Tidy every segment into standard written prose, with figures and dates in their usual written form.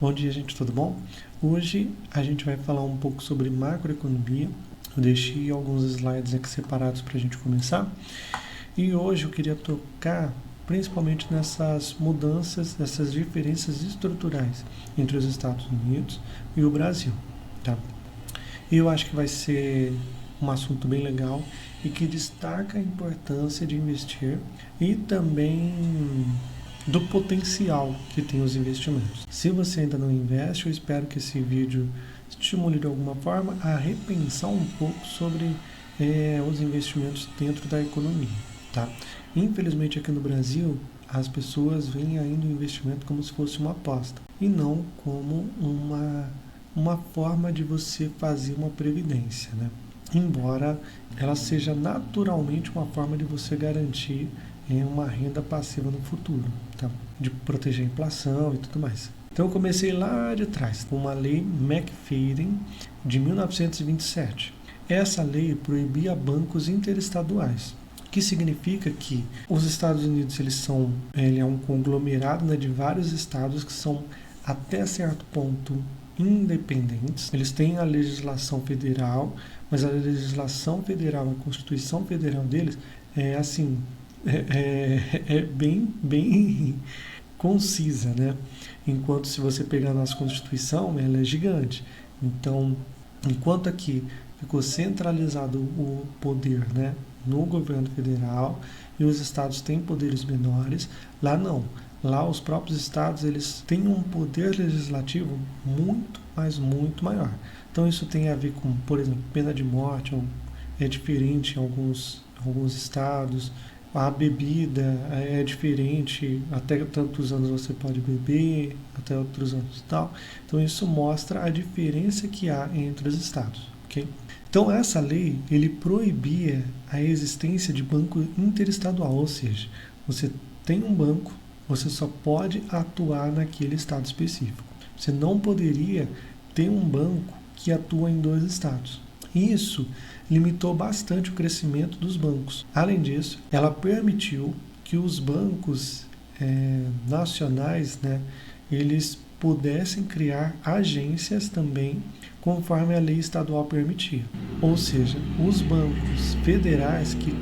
Bom dia, gente, tudo bom? Hoje a gente vai falar um pouco sobre macroeconomia. Eu deixei alguns slides aqui separados para a gente começar. E hoje eu queria tocar principalmente nessas mudanças, nessas diferenças estruturais entre os Estados Unidos e o Brasil, tá? E eu acho que vai ser um assunto bem legal e que destaca a importância de investir e também do potencial que tem os investimentos. Se você ainda não investe, eu espero que esse vídeo estimule de alguma forma a repensar um pouco sobre os investimentos dentro da economia, tá? Infelizmente aqui no Brasil, as pessoas veem ainda o investimento como se fosse uma aposta e não como uma forma de você fazer uma previdência, né? Embora ela seja naturalmente uma forma de você garantir uma renda passiva no futuro, tá? De proteger a inflação e tudo mais. Então eu comecei lá de trás, com uma lei McFadden de 1927. Essa lei proibia bancos interestaduais, que significa que os Estados Unidos ele é um conglomerado, né, de vários estados que são até certo ponto independentes. Eles têm a legislação federal, mas a legislação federal, a Constituição Federal deles é bem concisa, né? Enquanto se você pegar a nossa Constituição, ela é gigante. Então, enquanto aqui ficou centralizado o poder, né, no governo federal e os estados têm poderes menores, lá não. Lá os próprios estados eles têm um poder legislativo muito, mas muito maior. Então isso tem a ver com, por exemplo, pena de morte, é diferente em alguns estados. A bebida é diferente, até tantos anos você pode beber, até outros anos e tal. Então isso mostra a diferença que há entre os estados, ok? Então essa lei, ele proibia a existência de banco interestadual, ou seja, você tem um banco, você só pode atuar naquele estado específico. Você não poderia ter um banco que atua em dois estados. Isso limitou bastante o crescimento dos bancos. Além disso, ela permitiu que os bancos nacionais, né, eles pudessem criar agências também, conforme a lei estadual permitia. Ou seja, os bancos federais, que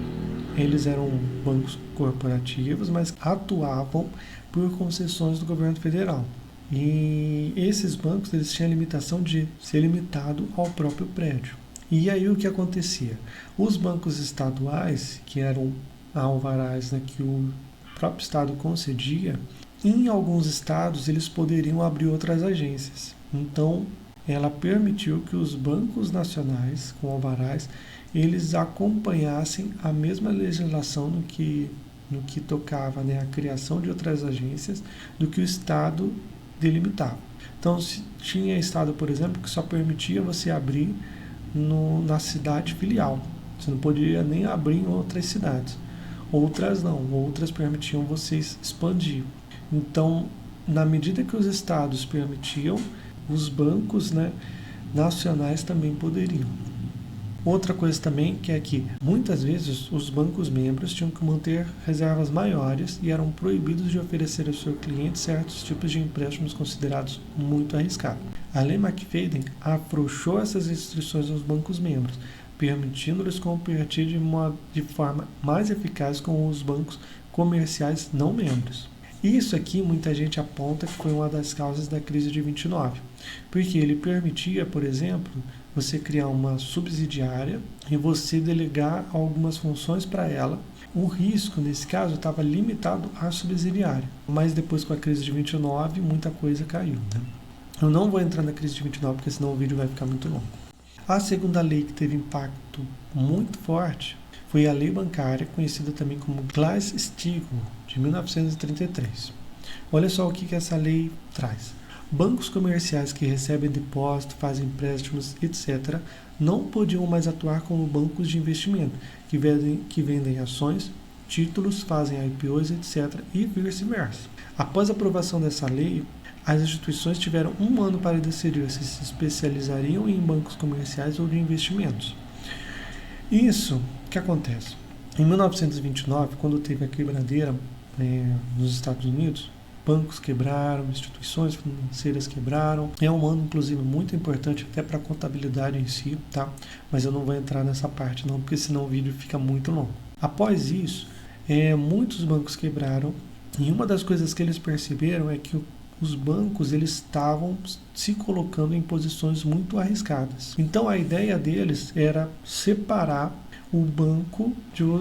eles eram bancos corporativos, mas atuavam por concessões do governo federal. E esses bancos eles tinham a limitação de ser limitado ao próprio prédio. E aí o que acontecia? Os bancos estaduais, que eram alvarás, né, que o próprio estado concedia, em alguns estados eles poderiam abrir outras agências. Então, ela permitiu que os bancos nacionais com alvarás, eles acompanhassem a mesma legislação no que tocava, né, a criação de outras agências do que o estado delimitava. Então, se tinha estado, por exemplo, que só permitia você abrir na cidade filial. Você não podia nem abrir em outras cidades. Outras não, outras permitiam vocês expandir. Então, na medida que os estados permitiam, os bancos, né, nacionais também poderiam. Outra coisa também que é que muitas vezes os bancos membros tinham que manter reservas maiores e eram proibidos de oferecer aos seus clientes certos tipos de empréstimos considerados muito arriscados. A lei McFadden afrouxou essas restrições aos bancos membros, permitindo-lhes competir de forma mais eficaz com os bancos comerciais não membros. Isso aqui muita gente aponta que foi uma das causas da crise de 29, porque ele permitia, por exemplo, você criar uma subsidiária e você delegar algumas funções para ela. O risco, nesse caso, estava limitado à subsidiária, mas depois com a crise de 29, muita coisa caiu, né? Eu não vou entrar na crise de 29, porque senão o vídeo vai ficar muito longo. A segunda lei que teve impacto muito forte foi a lei bancária, conhecida também como Glass-Steagall, de 1933. Olha só o que essa lei traz. Bancos comerciais que recebem depósito, fazem empréstimos, etc., não podiam mais atuar como bancos de investimento, que vendem ações, títulos, fazem IPOs, etc., e vice-versa. Após a aprovação dessa lei, as instituições tiveram 1 ano para decidir se se especializariam em bancos comerciais ou de investimentos. Isso, o que acontece? Em 1929, quando teve a quebradeira nos Estados Unidos, bancos quebraram, instituições financeiras quebraram. É um ano, inclusive, muito importante até para a contabilidade em si, tá? Mas eu não vou entrar nessa parte não, porque senão o vídeo fica muito longo. Após isso, muitos bancos quebraram, e uma das coisas que eles perceberam é que os bancos eles estavam se colocando em posições muito arriscadas. Então a ideia deles era separar o banco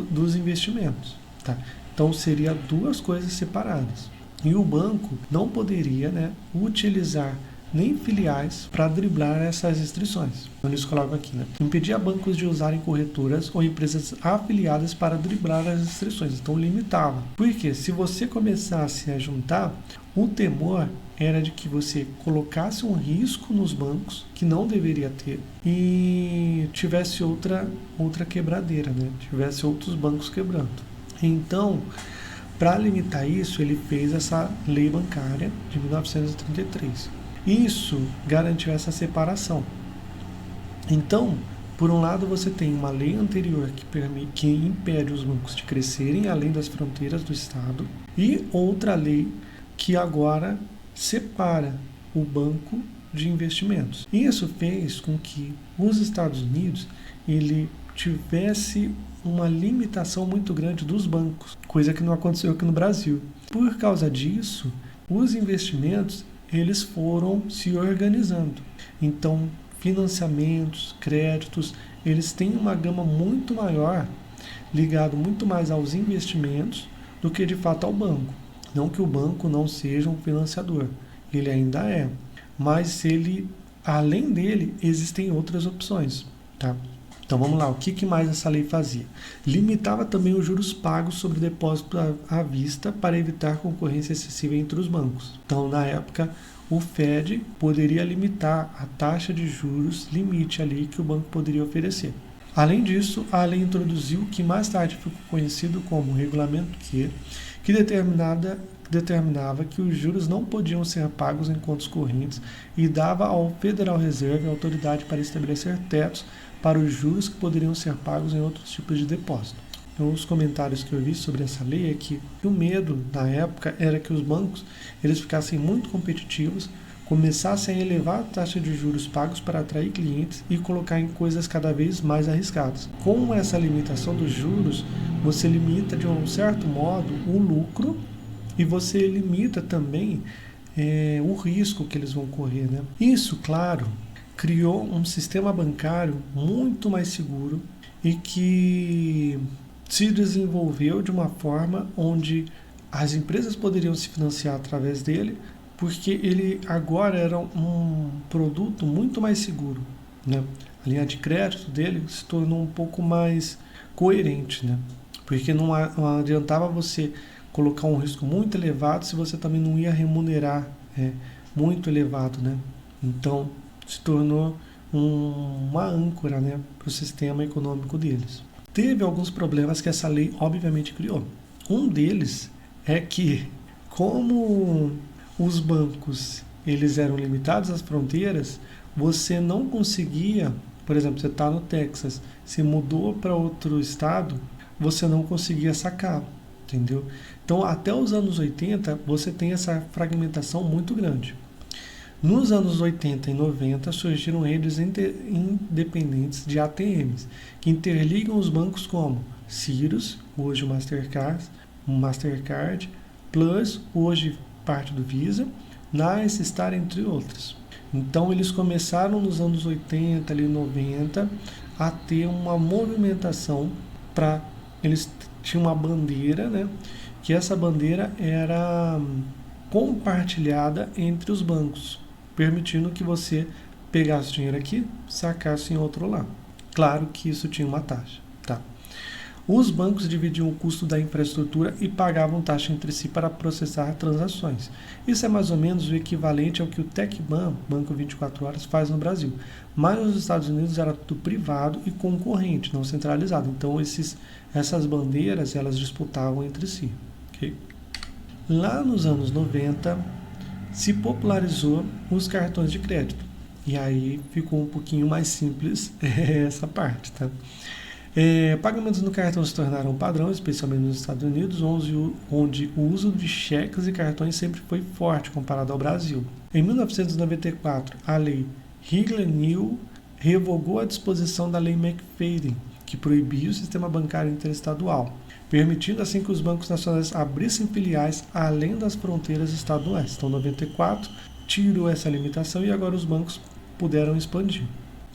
dos investimentos, tá? Então seria duas coisas separadas. E o banco não poderia, né, utilizar nem filiais para driblar essas restrições. Então eles colocam aqui, né? Impedia bancos de usarem corretoras ou empresas afiliadas para driblar as restrições. Então limitava. Porque se você começasse a juntar, o temor era de que você colocasse um risco nos bancos que não deveria ter e tivesse outra quebradeira, né? Tivesse outros bancos quebrando. Então, para limitar isso, ele fez essa lei bancária de 1933. Isso garantiu essa separação. Então, por um lado, você tem uma lei anterior que impede os bancos de crescerem além das fronteiras do Estado e outra lei que agora separa o banco de investimentos. Isso fez com que os Estados Unidos ele tivesse uma limitação muito grande dos bancos, coisa que não aconteceu aqui no Brasil. Por causa disso, os investimentos eles foram se organizando. Então, financiamentos, créditos, eles têm uma gama muito maior, ligado muito mais aos investimentos do que de fato ao banco. Não que o banco não seja um financiador, ele ainda é, mas ele, além dele, existem outras opções, tá? Então vamos lá, o que mais essa lei fazia? Limitava também os juros pagos sobre depósito à vista para evitar concorrência excessiva entre os bancos. Então, na época, o Fed poderia limitar a taxa de juros limite ali que o banco poderia oferecer. Além disso, a lei introduziu o que mais tarde ficou conhecido como Regulamento Q, que determinava que os juros não podiam ser pagos em contas correntes e dava ao Federal Reserve a autoridade para estabelecer tetos para os juros que poderiam ser pagos em outros tipos de depósito. Então, os comentários que eu vi sobre essa lei é que o medo na época era que os bancos eles ficassem muito competitivos, começassem a elevar a taxa de juros pagos para atrair clientes e colocar em coisas cada vez mais arriscadas. Com essa limitação dos juros, você limita de um certo modo o lucro e você limita também o risco que eles vão correr, né? Isso, claro, criou um sistema bancário muito mais seguro e que se desenvolveu de uma forma onde as empresas poderiam se financiar através dele, porque ele agora era um produto muito mais seguro, né? A linha de crédito dele se tornou um pouco mais coerente, né? Porque não adiantava você colocar um risco muito elevado se você também não ia remunerar muito elevado, né? Então, se tornou uma âncora, né, para o sistema econômico deles. Teve alguns problemas que essa lei obviamente criou. Um deles é que, como os bancos eles eram limitados às fronteiras, você não conseguia, por exemplo, você está no Texas, se mudou para outro estado, você não conseguia sacar, entendeu? Então, até os anos 80, você tem essa fragmentação muito grande. Nos anos 80 e 90 surgiram redes independentes de ATMs, que interligam os bancos como Cirrus, hoje o Mastercard, Plus, hoje parte do Visa, Nice, Star, entre outros. Então eles começaram nos anos 80 e 90 a ter uma movimentação para... Eles tinham uma bandeira, né? Que essa bandeira era compartilhada entre os bancos, permitindo que você pegasse dinheiro aqui, sacasse em outro lá. Claro que isso tinha uma taxa, tá? Os bancos dividiam o custo da infraestrutura e pagavam taxa entre si para processar transações. Isso é mais ou menos o equivalente ao que o TecBan, Banco 24 Horas, faz no Brasil. Mas nos Estados Unidos era tudo privado e concorrente, não centralizado. Então essas bandeiras elas disputavam entre si. Okay? Lá nos anos 90, se popularizou os cartões de crédito. E aí ficou um pouquinho mais simples essa parte, tá? Pagamentos no cartão se tornaram padrão, especialmente nos Estados Unidos, onde o uso de cheques e cartões sempre foi forte comparado ao Brasil. Em 1994, a lei Higler-Neal revogou a disposição da lei McFadden, que proibia o sistema bancário interestadual, permitindo assim que os bancos nacionais abrissem filiais além das fronteiras estaduais. Então, 94 tirou essa limitação e agora os bancos puderam expandir.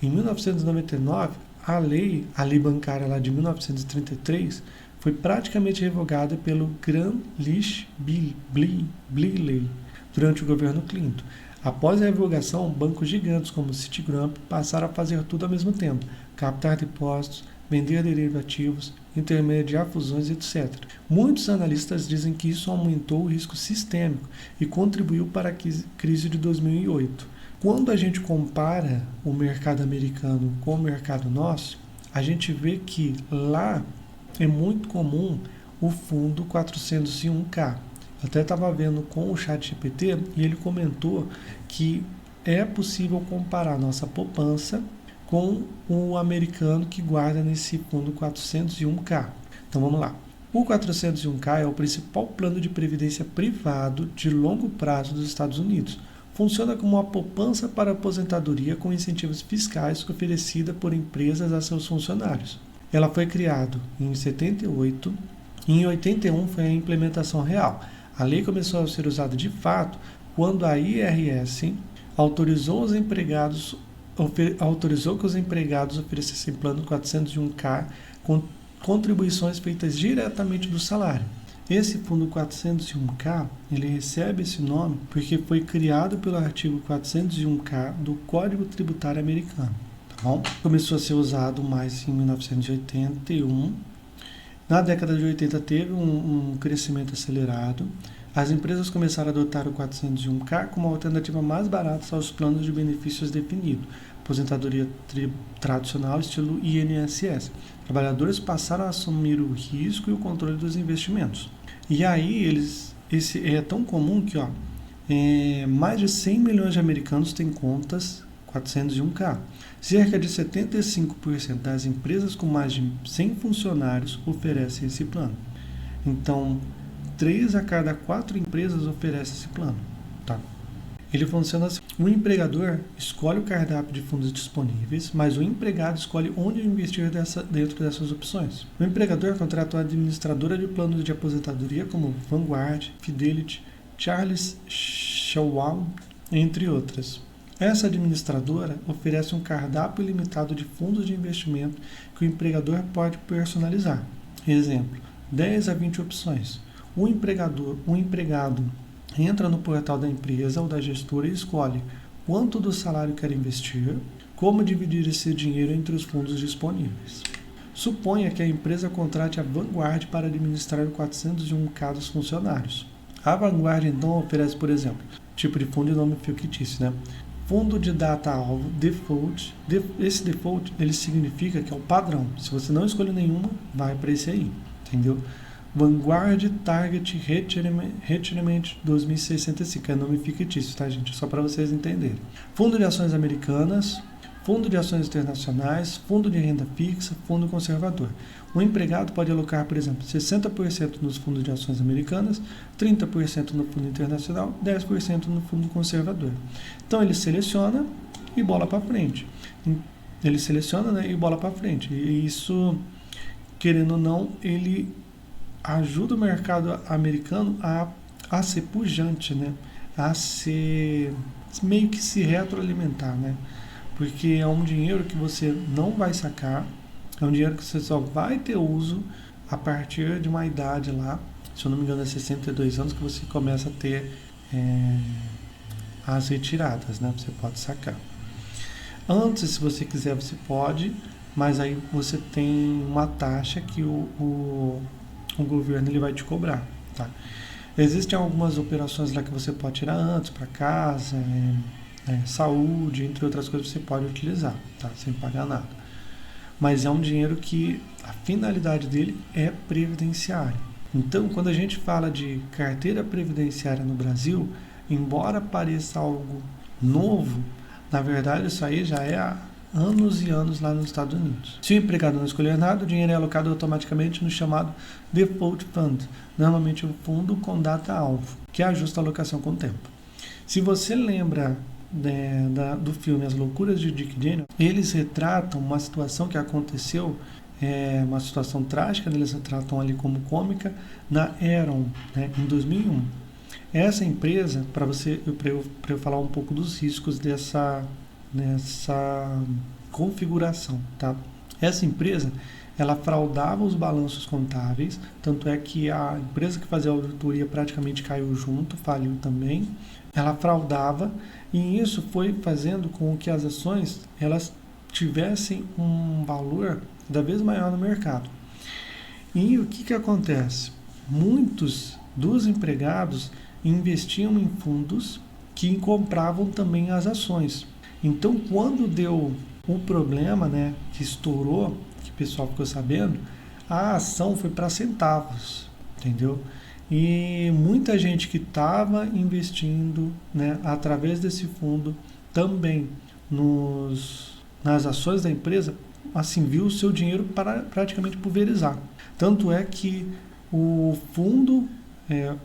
Em 1999, a lei bancária lá de 1933 foi praticamente revogada pelo Gramm-Leach-Bliley durante o governo Clinton. Após a revogação, bancos gigantes como Citigroup passaram a fazer tudo ao mesmo tempo: captar depósitos, vender derivativos, intermediar fusões, etc. Muitos analistas dizem que isso aumentou o risco sistêmico e contribuiu para a crise de 2008. Quando a gente compara o mercado americano com o mercado nosso, a gente vê que lá é muito comum o fundo 401k. Eu até estava vendo com o ChatGPT e ele comentou que é possível comparar nossa poupança com o americano que guarda nesse fundo 401k. Então vamos lá. O 401k é o principal plano de previdência privado de longo prazo dos Estados Unidos. Funciona como uma poupança para aposentadoria com incentivos fiscais oferecida por empresas a seus funcionários. Ela foi criada em 78 e em 81 foi a implementação real. A lei começou a ser usada de fato quando a IRS autorizou que os empregados oferecessem plano 401k com contribuições feitas diretamente do salário. Esse fundo 401k, ele recebe esse nome porque foi criado pelo artigo 401k do Código Tributário Americano. Tá bom? Começou a ser usado mais em 1981. Na década de 80 teve um crescimento acelerado. As empresas começaram a adotar o 401k como uma alternativa mais barata aos planos de benefícios definidos, aposentadoria tradicional estilo INSS. Trabalhadores passaram a assumir o risco e o controle dos investimentos. E aí esse é tão comum que mais de 100 milhões de americanos têm contas 401k. Cerca de 75% das empresas com mais de 100 funcionários oferecem esse plano. Então, 3 a cada 4 empresas oferecem esse plano. Tá? Ele funciona assim. O empregador escolhe o cardápio de fundos disponíveis, mas o empregado escolhe onde investir dentro dessas opções. O empregador contrata uma administradora de planos de aposentadoria como Vanguard, Fidelity, Charles Schwab, entre outras. Essa administradora oferece um cardápio ilimitado de fundos de investimento que o empregador pode personalizar. Exemplo, 10 a 20 opções. O empregado entra no portal da empresa ou da gestora e escolhe quanto do salário quer investir, como dividir esse dinheiro entre os fundos disponíveis. Suponha que a empresa contrate a Vanguard para administrar o 401k dos funcionários. A Vanguard então oferece, por exemplo, tipo de fundo de nome fictício, né? Fundo de data-alvo, default. Esse default ele significa que é o padrão. Se você não escolher nenhuma, vai para esse aí, entendeu? Vanguard Target Retirement 2065, é nome fictício, tá, gente? Só para vocês entenderem. Fundo de ações americanas, fundo de ações internacionais, fundo de renda fixa, fundo conservador. O empregado pode alocar, por exemplo, 60% nos fundos de ações americanas, 30% no fundo internacional, 10% no fundo conservador. Então ele seleciona e bola para frente. Ele seleciona, né, e bola para frente. E isso, querendo ou não, ele ajuda o mercado americano a ser pujante, né? A ser meio que se retroalimentar, né? Porque é um dinheiro que você não vai sacar, é um dinheiro que você só vai ter uso a partir de uma idade lá, se eu não me engano é 62 anos, que você começa a ter as retiradas, né? Você pode sacar. Antes, se você quiser, você pode, mas aí você tem uma taxa que o governo ele vai te cobrar, tá? Existem algumas operações lá que você pode tirar antes, para casa, saúde, entre outras coisas você pode utilizar, tá? Sem pagar nada. Mas é um dinheiro que a finalidade dele é previdenciária. Então, quando a gente fala de carteira previdenciária no Brasil, embora pareça algo novo, na verdade isso aí já é anos e anos lá nos Estados Unidos. Se o empregado não escolher nada, o dinheiro é alocado automaticamente no chamado Default Fund, normalmente um fundo com data-alvo, que ajusta a alocação com o tempo. Se você lembra do filme As Loucuras de Dick Daniel, eles retratam uma situação que aconteceu, uma situação trágica, eles retratam ali como cômica, na Enron, né, em 2001. Essa empresa, para eu falar um pouco dos riscos dessa configuração, tá? Essa empresa, ela fraudava os balanços contábeis, tanto é que a empresa que fazia a auditoria praticamente caiu junto, faliu também. Ela fraudava e isso foi fazendo com que as ações elas tivessem um valor cada vez maior no mercado. E o que acontece? Muitos dos empregados investiam em fundos que compravam também as ações. Então, quando deu um problema, né, que estourou, que o pessoal ficou sabendo, a ação foi para centavos, entendeu? E muita gente que estava investindo, né, através desse fundo também nas ações da empresa, assim, viu o seu dinheiro praticamente pulverizar. Tanto é que o fundo,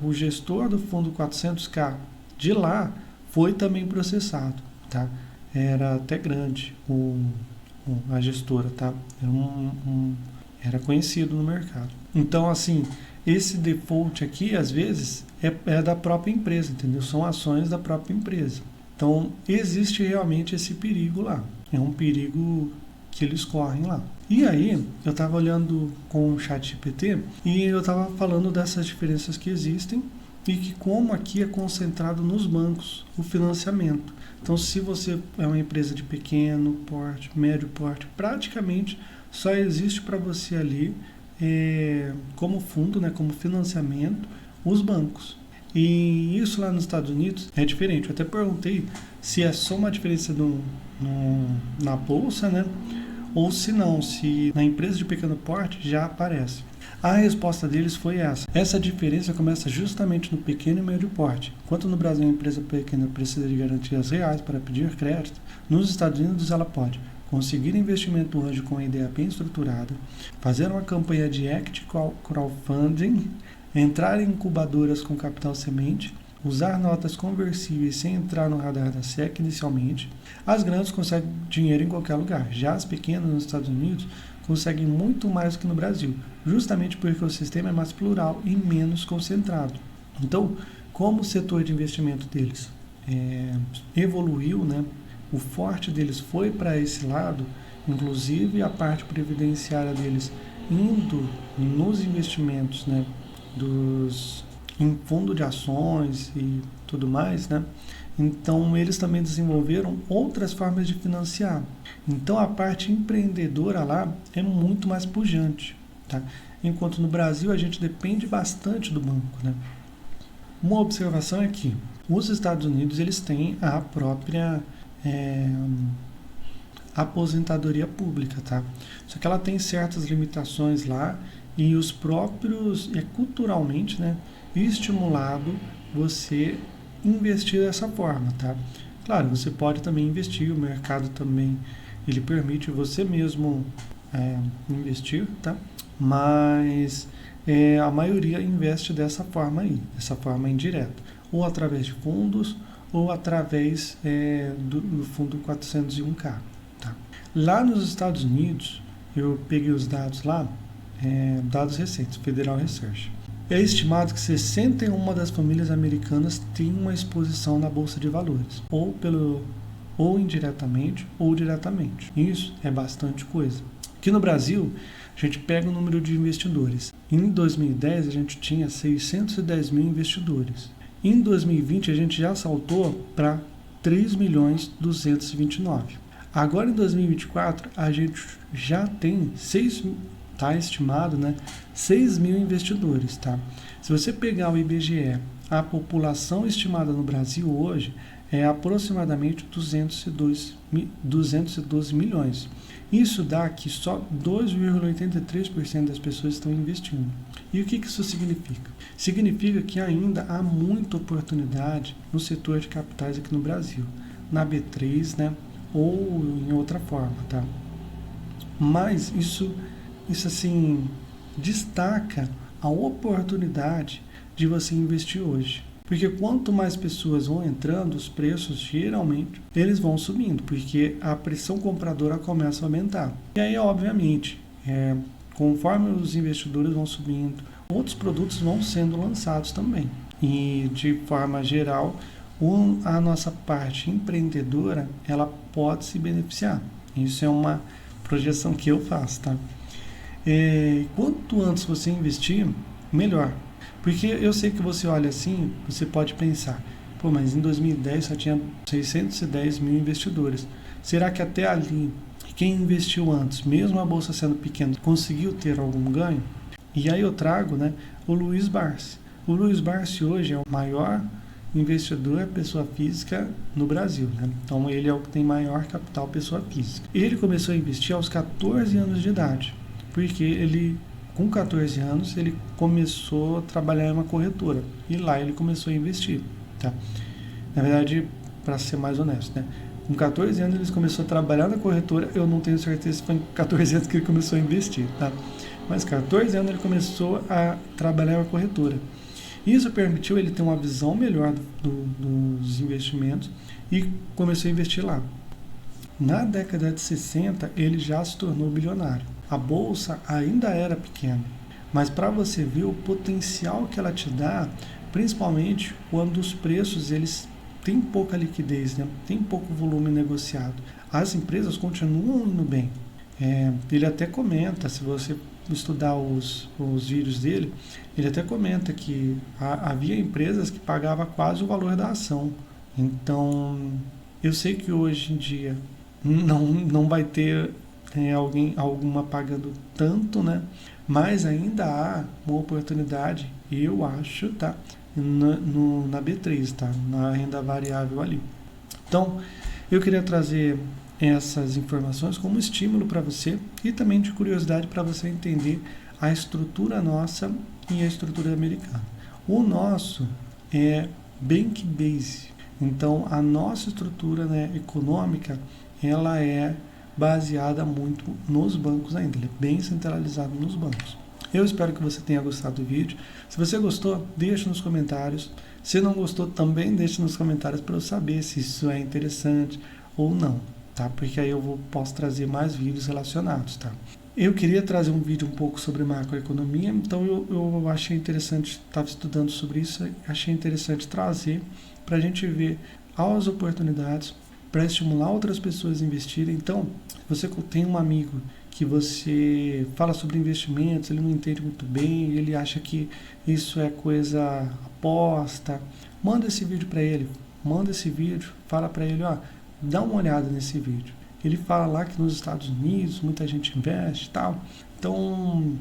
o gestor do fundo 400k de lá foi também processado, tá? Era até grande a gestora, tá? Era conhecido no mercado. Então, assim, esse default aqui, às vezes, é da própria empresa, entendeu? São ações da própria empresa. Então, existe realmente esse perigo lá. É um perigo que eles correm lá. E aí, eu estava olhando com o ChatGPT e eu estava falando dessas diferenças que existem e que como aqui é concentrado nos bancos o financiamento. Então, se você é uma empresa de pequeno porte, médio porte, praticamente só existe para você ali como fundo, né, como financiamento, os bancos. E isso lá nos Estados Unidos é diferente. Eu até perguntei se é só uma diferença na bolsa, né, ou se não, se na empresa de pequeno porte já aparece. A resposta deles foi essa. Essa diferença começa justamente no pequeno e médio porte. Enquanto no Brasil a empresa pequena precisa de garantias reais para pedir crédito, nos Estados Unidos ela pode conseguir investimento anjo com uma ideia bem estruturada, fazer uma campanha de equity crowdfunding, entrar em incubadoras com capital semente, usar notas conversíveis sem entrar no radar da SEC inicialmente. As grandes conseguem dinheiro em qualquer lugar. Já as pequenas nos Estados Unidos conseguem muito mais do que no Brasil, justamente porque o sistema é mais plural e menos concentrado. Então, como o setor de investimento deles evoluiu, né, o forte deles foi para esse lado, inclusive a parte previdenciária deles indo nos investimentos, né, em fundo de ações e tudo mais, né? Então, eles também desenvolveram outras formas de financiar. Então, a parte empreendedora lá é muito mais pujante, tá? Enquanto no Brasil a gente depende bastante do banco, né? Uma observação é que os Estados Unidos eles têm a própria aposentadoria pública, tá? Só que ela tem certas limitações lá e os próprios, culturalmente, né, estimulado você investir dessa forma, tá? Claro, você pode também investir, o mercado também, ele permite você mesmo investir, tá? Mas a maioria investe dessa forma aí, dessa forma indireta, ou através de fundos, ou através do fundo 401k, tá? Lá nos Estados Unidos, eu peguei os dados lá, dados recentes, Federal Research. É estimado que 61 das famílias americanas têm uma exposição na Bolsa de Valores, ou indiretamente ou diretamente. Isso é bastante coisa. Aqui no Brasil, a gente pega o número de investidores. Em 2010, a gente tinha 610 mil investidores. Em 2020, a gente já saltou para 3.229.000. Agora, em 2024, a gente já tem está estimado, né, 6 mil investidores, tá? Se você pegar o IBGE, a população estimada no Brasil hoje é aproximadamente 212 milhões. Isso dá que só 2,83% das pessoas estão investindo. E o que isso significa? Significa que ainda há muita oportunidade no setor de capitais aqui no Brasil. Na B3, né, ou em outra forma, tá? Mas isso assim, destaca a oportunidade de você investir hoje. Porque quanto mais pessoas vão entrando, os preços geralmente eles vão subindo, porque a pressão compradora começa a aumentar. E aí, obviamente, conforme os investidores vão subindo, outros produtos vão sendo lançados também. E de forma geral, a nossa parte empreendedora, ela pode se beneficiar. Isso é uma projeção que eu faço, tá? Quanto antes você investir, melhor. Porque eu sei que você olha assim, você pode pensar, pô, mas em 2010 só tinha 610 mil investidores. Será que até ali, quem investiu antes, mesmo a bolsa sendo pequena, conseguiu ter algum ganho? E aí eu trago, né, o Luiz Barsi. O Luiz Barsi hoje é o maior investidor pessoa física no Brasil, né? Então ele é o que tem maior capital pessoa física. Ele começou a investir aos 14 anos de idade, porque ele, com 14 anos, ele começou a trabalhar em uma corretora e lá ele começou a investir, tá? Na verdade, para ser mais honesto, né? Com 14 anos ele começou a trabalhar na corretora, eu não tenho certeza se foi com 14 anos que ele começou a investir, tá? Mas 14 anos ele começou a trabalhar na corretora. Isso permitiu ele ter uma visão melhor dos investimentos e começou a investir lá. Na década de 60, ele já se tornou bilionário. A bolsa ainda era pequena, mas para você ver o potencial que ela te dá, principalmente quando os preços eles têm pouca liquidez, né? Tem pouco volume negociado. As empresas continuam indo bem. Ele até comenta, se você estudar os vídeos dele, ele até comenta que havia empresas que pagavam quase o valor da ação. Então, eu sei que hoje em dia não vai ter alguma pagando tanto, né? Mas ainda há uma oportunidade, eu acho, tá? Na B3, tá? Na renda variável ali. Então, eu queria trazer essas informações como estímulo para você e também de curiosidade para você entender a estrutura nossa e a estrutura americana. O nosso é bank base, então a nossa estrutura, né, econômica, ela é baseada muito nos bancos ainda, ele é bem centralizado nos bancos. Eu espero que você tenha gostado do vídeo. Se você gostou, deixe nos comentários. Se não gostou, também deixe nos comentários para eu saber se isso é interessante ou não, tá? Porque aí eu posso trazer mais vídeos relacionados, tá? Eu queria trazer um vídeo um pouco sobre macroeconomia, então eu achei interessante, estava estudando sobre isso, achei interessante trazer para a gente ver as oportunidades para estimular outras pessoas a investirem. Então, você tem um amigo que você fala sobre investimentos, ele não entende muito bem, ele acha que isso é coisa aposta, manda esse vídeo para ele, fala para ele, ó, dá uma olhada nesse vídeo. Ele fala lá que nos Estados Unidos muita gente investe e tal. Então,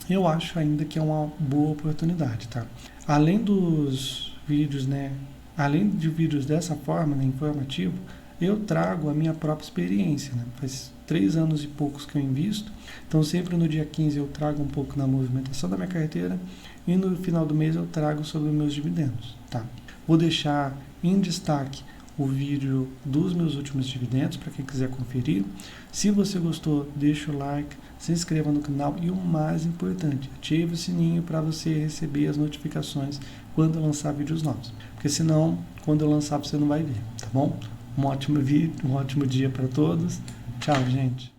eu acho ainda que é uma boa oportunidade, tá? Além dos vídeos, né? Além de vídeos dessa forma, né, informativo, eu trago a minha própria experiência, né? Faz 3 anos e poucos que eu invisto. Então, sempre no dia 15 eu trago um pouco na movimentação da minha carteira e no final do mês eu trago sobre meus dividendos, tá? Vou deixar em destaque o vídeo dos meus últimos dividendos para quem quiser conferir. Se você gostou, deixa o like, se inscreva no canal e o mais importante, ative o sininho para você receber as notificações quando eu lançar vídeos novos. Porque senão, quando eu lançar, você não vai ver, tá bom? Um ótimo vídeo, um ótimo dia para todos. Tchau, gente.